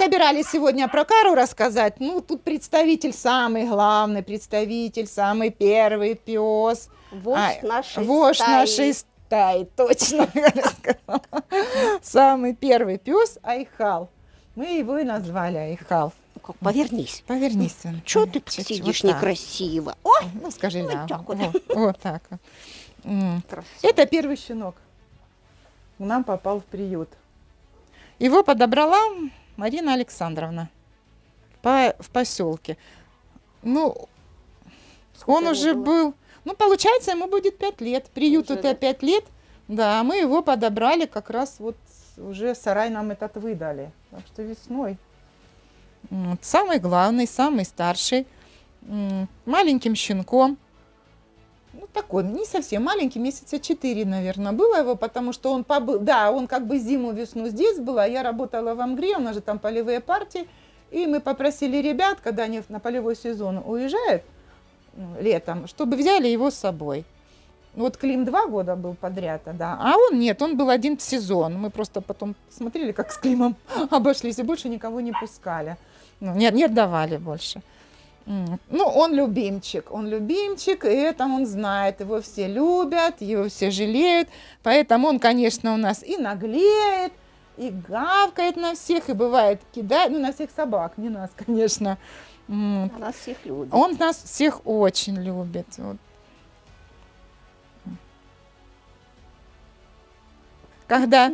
собирались сегодня про Кару рассказать. Ну, тут представитель, самый главный представитель, самый первый пес. Вождь нашей стаи, точно. Самый первый пес Айхал. Мы его и назвали Айхал. Как, повернись. Повернись. Чего ты сидишь вот некрасиво? О, ну скажи, да. Вот так. Красиво. Это первый щенок. К нам попал в приют. Его подобрала Марина Александровна в поселке. Ну, сколько он уже был, ну, получается, ему будет 5 лет. Приюту-то 5 лет. Да, мы его подобрали как раз вот уже сарай нам этот выдали. Так что весной. Вот. Самый главный, самый старший. Маленьким щенком. Ну, такой, не совсем маленький, месяца 4, наверное, было его, потому что он побыл, да, он как бы зиму-весну здесь был, а я работала в Амгре, у нас же там полевые партии, и мы попросили ребят, когда они на полевой сезон уезжают летом, чтобы взяли его с собой. Вот Клим 2 года был подряд, да, а он нет, он был один сезон. Мы просто потом смотрели, как с Климом обошлись, и больше никого не пускали, ну, не отдавали больше. Ну, он любимчик, и это он знает, его все любят, его все жалеют, поэтому он, конечно, у нас и наглеет, и гавкает на всех, и бывает кидает, ну, на всех собак, не нас, конечно. Он нас всех любит. Он нас всех очень любит. Вот. Когда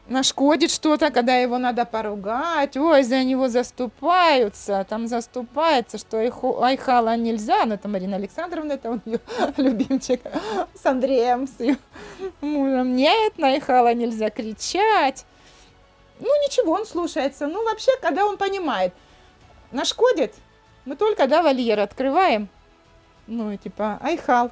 нашкодит что-то, когда его надо поругать, ой, за него заступаются, там заступается, что Айхала нельзя, но это Марина Александровна, это он ее любимчик, с Андреем, с ее мужем, нет, на Айхала нельзя кричать. Ну ничего, он слушается, ну вообще, когда он понимает, нашкодит, мы только, да, вольер открываем, ну и типа, Айхал,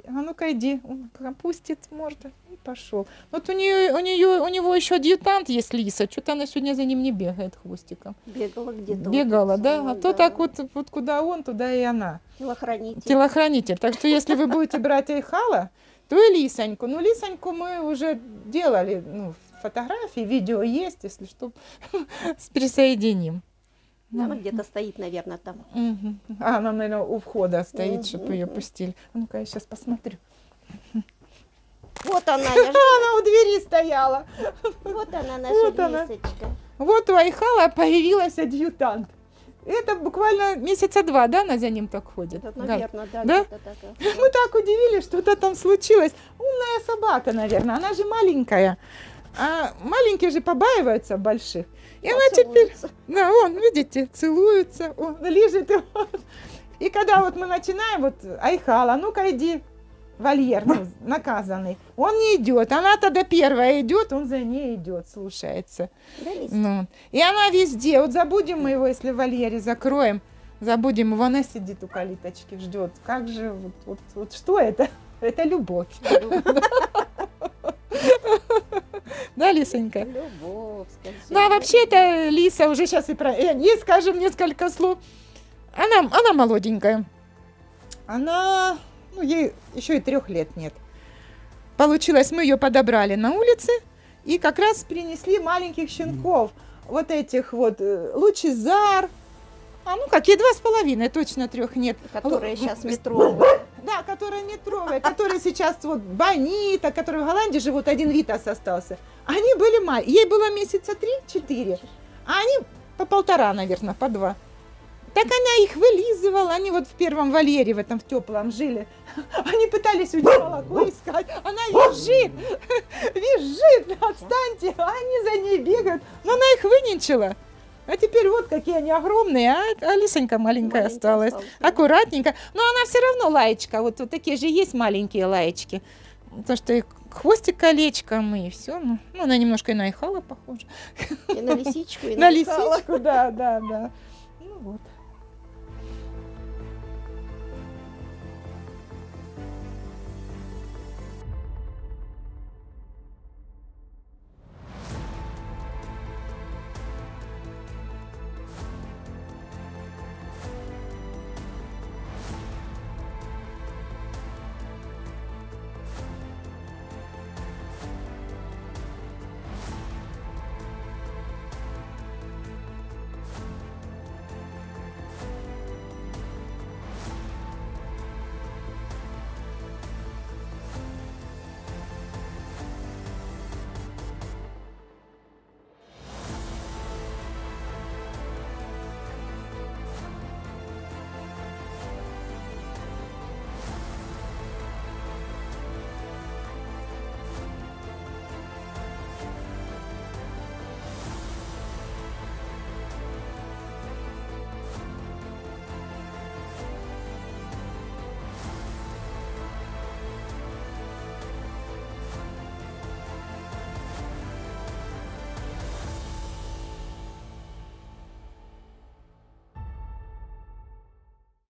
а ну-ка иди, он опустит морду и пошел. Вот у него еще адъютант есть, Лиса, что-то она сегодня за ним не бегает хвостиком. Бегала где-то. Бегала, да, а то так вот куда он, туда и она. Телохранитель. Телохранитель. Так что если вы будете брать Айхала, то и Лисоньку. Ну, Лисоньку мы уже делали, ну, фотографии, видео есть, если что, присоединим. Она где-то стоит, наверное, там. А она, наверное, у входа стоит, чтобы ее пустили. А ну-ка, я сейчас посмотрю. Вот она, она у двери стояла. Вот она, наша Лисочка. Вот у Айхала появилась адъютант. Это буквально месяца 2, да, она за ним так ходит? Это, наверное, да. Мы так удивились, что-то там случилось. Умная собака, наверное, она же маленькая. А маленькие же побаиваются больших. И она теперь, да, вон, видите, целуется, он лежит его. И когда вот мы начинаем, вот, Айхала, ну-ка иди, вольер, ну, наказанный, он не идет, она тогда первая идет, он за ней идет, слушается. Да, ну, и она везде, вот забудем мы его, если в вольере закроем, забудем его, она сидит у калиточки, ждет. Как же, вот что это? Это любовь. Да, Лисонька? Любовь, скажи. Ну, а вообще это Лиса уже сейчас и про... Ей скажем несколько слов. Она молоденькая. Она... Ну, ей еще и 3 лет нет. Получилось, мы ее подобрали на улице и как раз принесли маленьких щенков. Вот этих вот Лучезар. Ну, какие 2,5, точно 3 нет. Которые сейчас метровые. Да, которые метровые, которые сейчас вот Бонита, которые в Голландии живут, один Витас остался. Они были маленькие, ей было месяца 3-4, а они по 1,5, наверное, по 2. Так она их вылизывала, они вот в первом вольере, в этом в теплом жили. Они пытались у нее молоко искать, она визжит, отстаньте, а они за ней бегают. Но она их выненчила. А теперь вот какие они огромные, а Лисонька маленькая осталась. Аккуратненько. Но она все равно лаечка. Вот такие же есть маленькие лаечки. То, что и хвостик колечком, и все. Ну, она немножко и на Айхала похожа. И на лисичку, и на лисичку, да. Ну вот.